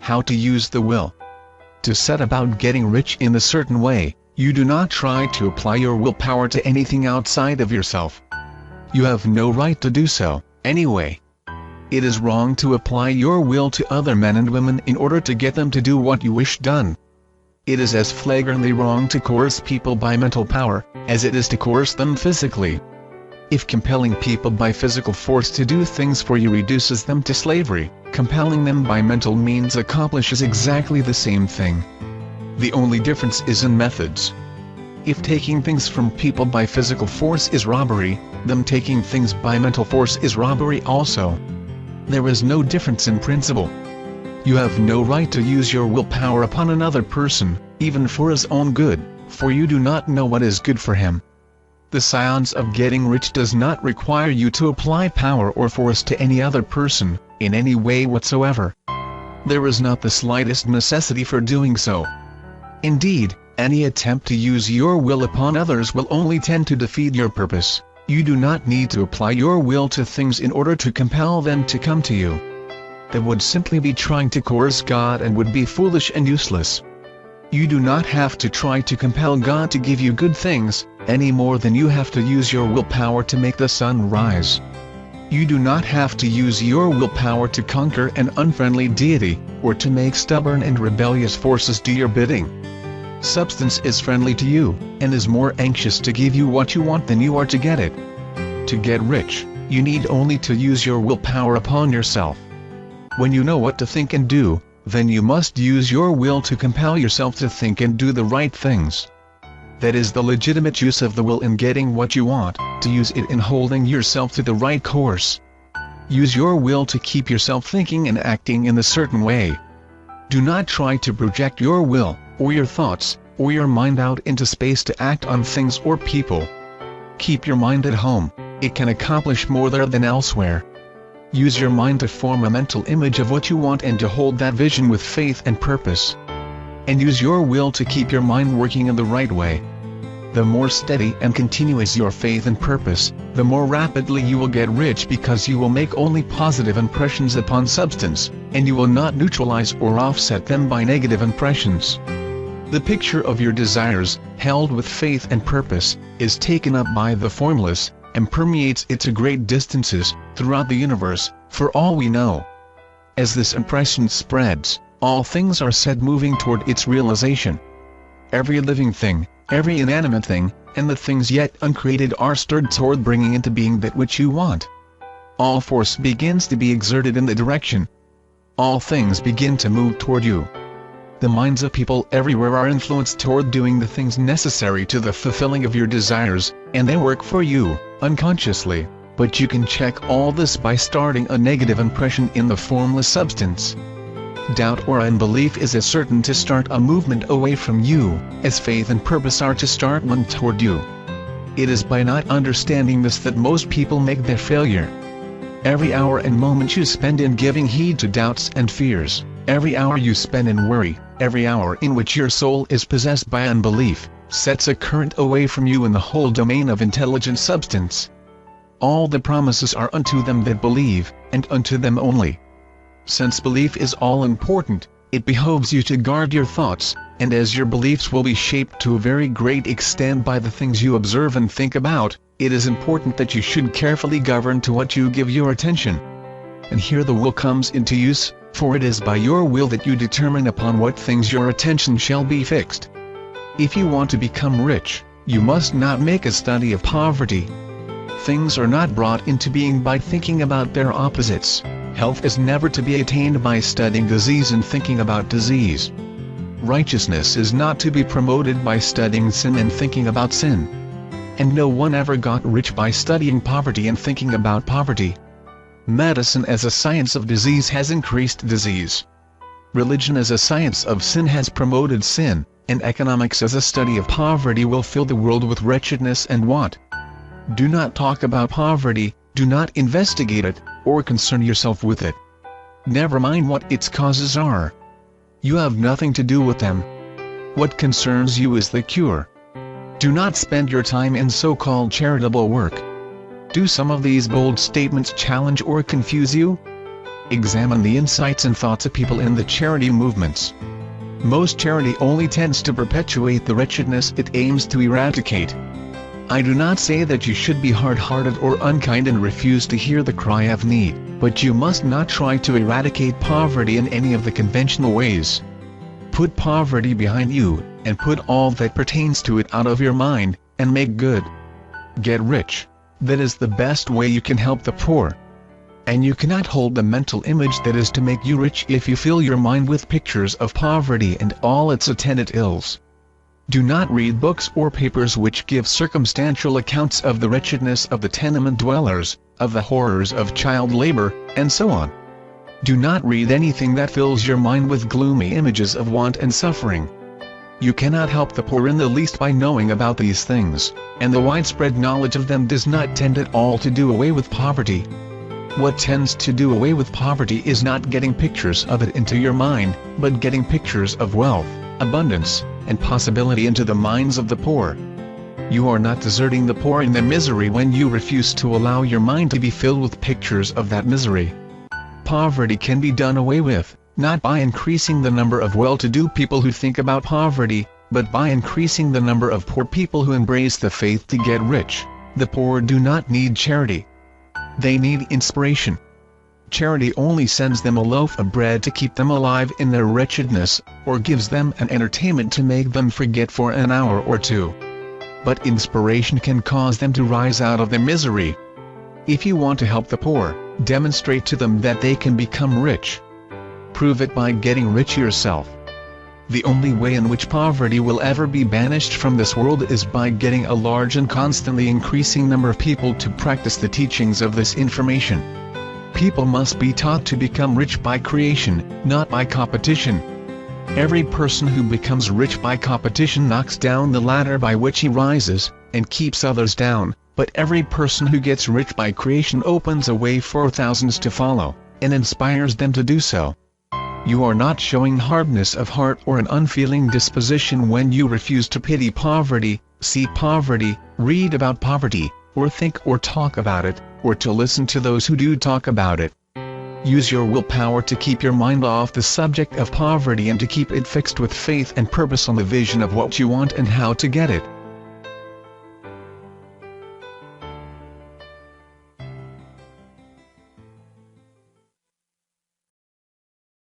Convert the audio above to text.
how to use the will to set about getting rich in a certain way. You do not try to apply your willpower to anything outside of yourself. You have no right to do so, anyway. It is wrong to apply your will to other men and women in order to get them to do what you wish done. It is as flagrantly wrong to coerce people by mental power, as it is to coerce them physically. If compelling people by physical force to do things for you reduces them to slavery, compelling them by mental means accomplishes exactly the same thing. The only difference is in methods. If taking things from people by physical force is robbery, then taking things by mental force is robbery also. There is no difference in principle. You have no right to use your willpower upon another person, even for his own good, for you do not know what is good for him. The science of getting rich does not require you to apply power or force to any other person, in any way whatsoever. There is not the slightest necessity for doing so. Indeed, any attempt to use your will upon others will only tend to defeat your purpose. You do not need to apply your will to things in order to compel them to come to you. That would simply be trying to coerce God and would be foolish and useless. You do not have to try to compel God to give you good things, any more than you have to use your willpower to make the sun rise. You do not have to use your willpower to conquer an unfriendly deity, or to make stubborn and rebellious forces do your bidding. Substance is friendly to you, and is more anxious to give you what you want than you are to get it. To get rich, you need only to use your willpower upon yourself. When you know what to think and do, then you must use your will to compel yourself to think and do the right things. That is the legitimate use of the will in getting what you want, to use it in holding yourself to the right course. Use your will to keep yourself thinking and acting in a certain way. Do not try to project your will, or your thoughts, or your mind out into space to act on things or people. Keep your mind at home, it can accomplish more there than elsewhere. Use your mind to form a mental image of what you want and to hold that vision with faith and purpose. And use your will to keep your mind working in the right way. The more steady and continuous your faith and purpose, the more rapidly you will get rich, because you will make only positive impressions upon substance, and you will not neutralize or offset them by negative impressions. The picture of your desires, held with faith and purpose, is taken up by the formless, and permeates it to great distances, throughout the universe, for all we know. As this impression spreads, all things are set moving toward its realization. Every living thing, every inanimate thing, and the things yet uncreated are stirred toward bringing into being that which you want. All force begins to be exerted in the direction. All things begin to move toward you. The minds of people everywhere are influenced toward doing the things necessary to the fulfilling of your desires, and they work for you, unconsciously, but you can check all this by starting a negative impression in the formless substance. Doubt or unbelief is as certain to start a movement away from you, as faith and purpose are to start one toward you. It is by not understanding this that most people make their failure. Every hour and moment you spend in giving heed to doubts and fears, every hour you spend in worry, every hour in which your soul is possessed by unbelief, sets a current away from you in the whole domain of intelligent substance. All the promises are unto them that believe, and unto them only. Since belief is all important, it behoves you to guard your thoughts, and as your beliefs will be shaped to a very great extent by the things you observe and think about, it is important that you should carefully govern to what you give your attention. And here the will comes into use, for it is by your will that you determine upon what things your attention shall be fixed. If you want to become rich, you must not make a study of poverty. Things are not brought into being by thinking about their opposites. Health is never to be attained by studying disease and thinking about disease. Righteousness is not to be promoted by studying sin and thinking about sin. And no one ever got rich by studying poverty and thinking about poverty. Medicine as a science of disease has increased disease. Religion as a science of sin has promoted sin, and economics as a study of poverty will fill the world with wretchedness and want. Do not talk about poverty, do not investigate it, or concern yourself with it. Never mind what its causes are. You have nothing to do with them. What concerns you is the cure. Do not spend your time in so-called charitable work. Do some of these bold statements challenge or confuse you? Examine the insights and thoughts of people in the charity movements. Most charity only tends to perpetuate the wretchedness it aims to eradicate. I do not say that you should be hard-hearted or unkind and refuse to hear the cry of need, but you must not try to eradicate poverty in any of the conventional ways. Put poverty behind you, and put all that pertains to it out of your mind, and make good. Get rich. That is the best way you can help the poor. And you cannot hold the mental image that is to make you rich if you fill your mind with pictures of poverty and all its attendant ills. Do not read books or papers which give circumstantial accounts of the wretchedness of the tenement dwellers, of the horrors of child labor, and so on. Do not read anything that fills your mind with gloomy images of want and suffering. You cannot help the poor in the least by knowing about these things, and the widespread knowledge of them does not tend at all to do away with poverty. What tends to do away with poverty is not getting pictures of it into your mind, but getting pictures of wealth, abundance, and possibility into the minds of the poor. You are not deserting the poor in their misery when you refuse to allow your mind to be filled with pictures of that misery. Poverty can be done away with, not by increasing the number of well-to-do people who think about poverty, but by increasing the number of poor people who embrace the faith to get rich. The poor do not need charity. They need inspiration. Charity only sends them a loaf of bread to keep them alive in their wretchedness, or gives them an entertainment to make them forget for an hour or two. But inspiration can cause them to rise out of their misery. If you want to help the poor, demonstrate to them that they can become rich. Prove it by getting rich yourself. The only way in which poverty will ever be banished from this world is by getting a large and constantly increasing number of people to practice the teachings of this information. People must be taught to become rich by creation, not by competition. Every person who becomes rich by competition knocks down the ladder by which he rises, and keeps others down, but every person who gets rich by creation opens a way for thousands to follow, and inspires them to do so. You are not showing hardness of heart or an unfeeling disposition when you refuse to pity poverty, see poverty, read about poverty, or think or talk about it, or to listen to those who do talk about it. Use your willpower to keep your mind off the subject of poverty and to keep it fixed with faith and purpose on the vision of what you want and how to get it.